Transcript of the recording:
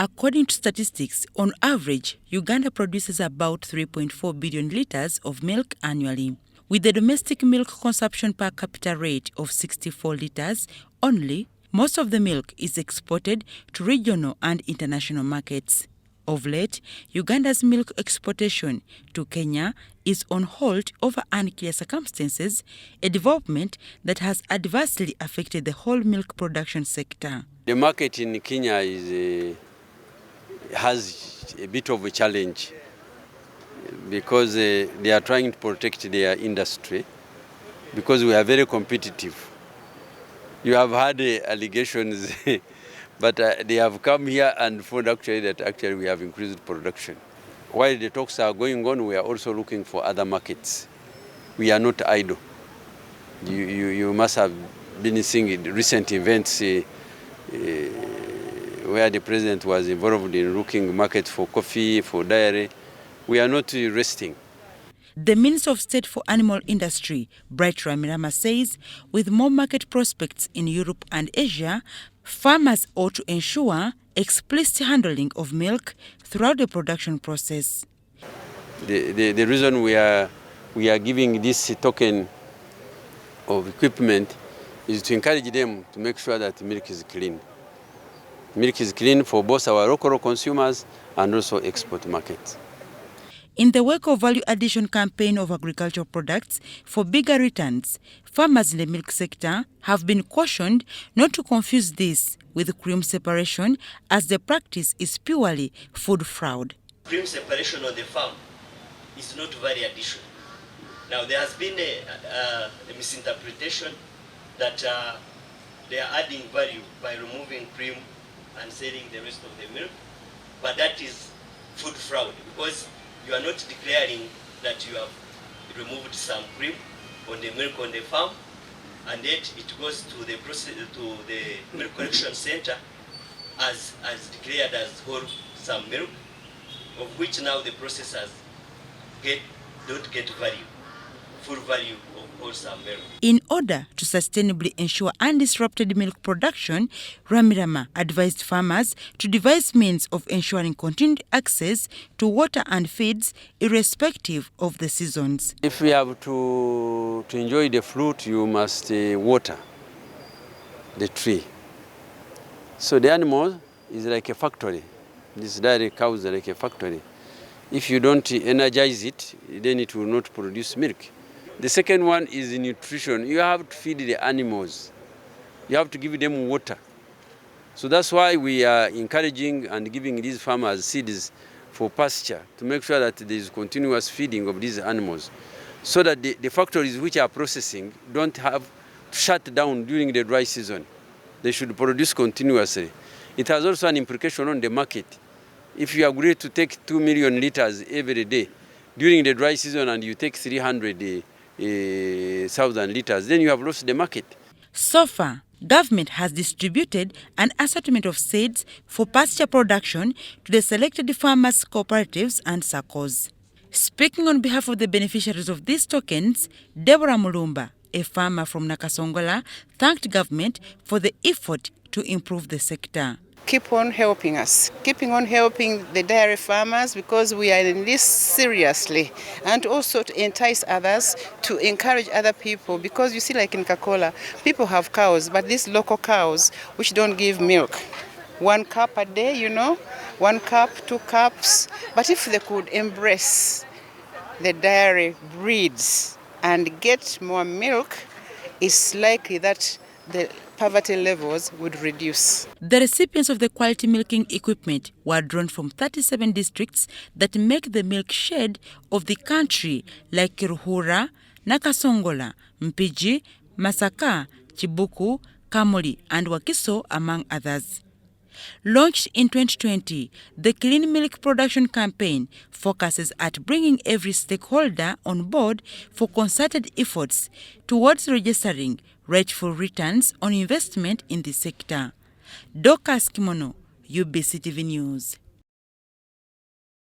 According to statistics, on average, Uganda produces about 3.4 billion litres of milk annually. With the domestic milk consumption per capita rate of 64 litres only, most of the milk is exported to regional and international markets. Of late, Uganda's milk exportation to Kenya is on hold over unclear circumstances, a development that has adversely affected the whole milk production sector. The market in Kenya has a bit of a challenge because they are trying to protect their industry because we are very competitive. You have had allegations, but they have come here and found that we have increased production. While the talks are going on, we are also looking for other markets. We are not idle. You must have been seeing recent events where the president was involved in looking markets for coffee, for dairy. We are not resting. The Minister of State for Animal Industry, Bright Rwamirama, says with more market prospects in Europe and Asia, farmers ought to ensure explicit handling of milk throughout the production process. The reason we are giving this token of equipment is to encourage them to make sure that milk is clean. Milk is clean for both our local consumers and also export markets. In the wake of value addition campaign of agricultural products for bigger returns, farmers in the milk sector have been cautioned not to confuse this with cream separation, as the practice is purely food fraud. Cream separation on the farm is not value addition. Now there has been a misinterpretation that they are adding value by removing cream and selling the rest of the milk, but that is food fraud because you are not declaring that you have removed some cream on the milk on the farm, and yet it goes to the milk collection center as declared as wholesome milk, of which now the processors don't get value, full value of wholesome milk. In order to sustainably ensure undisrupted milk production, Rwamirama advised farmers to devise means of ensuring continued access to water and feeds irrespective of the seasons. If we have to enjoy the fruit, you must water the tree. So the animal is like a factory. This dairy cows are like a factory. If you don't energize it, then it will not produce milk. The second one is nutrition. You have to feed the animals. You have to give them water. So that's why we are encouraging and giving these farmers seeds for pasture to make sure that there is continuous feeding of these animals so that the factories which are processing don't have to shut down during the dry season. They should produce continuously. It has also an implication on the market. If you agree to take 2 million liters every day during the dry season and you take 300,000 liters, then you have lost the market. So far, government has distributed an assortment of seeds for pasture production to the selected farmers' cooperatives and circles. Speaking on behalf of the beneficiaries of these tokens, Deborah Mulumba, a farmer from Nakasongola, thanked government for the effort to improve the sector. Keep on helping us, keeping on helping the dairy farmers because we are in this seriously, and also to entice others, to encourage other people, because you see, like in Kakola, people have cows, but these local cows which don't give milk. 1 cup a day, 1 cup, 2 cups. But if they could embrace the dairy breeds and get more milk, it's likely that the poverty levels would reduce. The recipients of the quality milking equipment were drawn from 37 districts that make the milk shed of the country, like Ruhura, Nakasongola, Mpigi, Masaka, Chibuku, Kamuli, and Wakiso, among others. Launched in 2020, the Clean Milk Production Campaign focuses at bringing every stakeholder on board for concerted efforts towards registering rightful returns on investment in the sector. Dorcas Kimono, UBC TV News.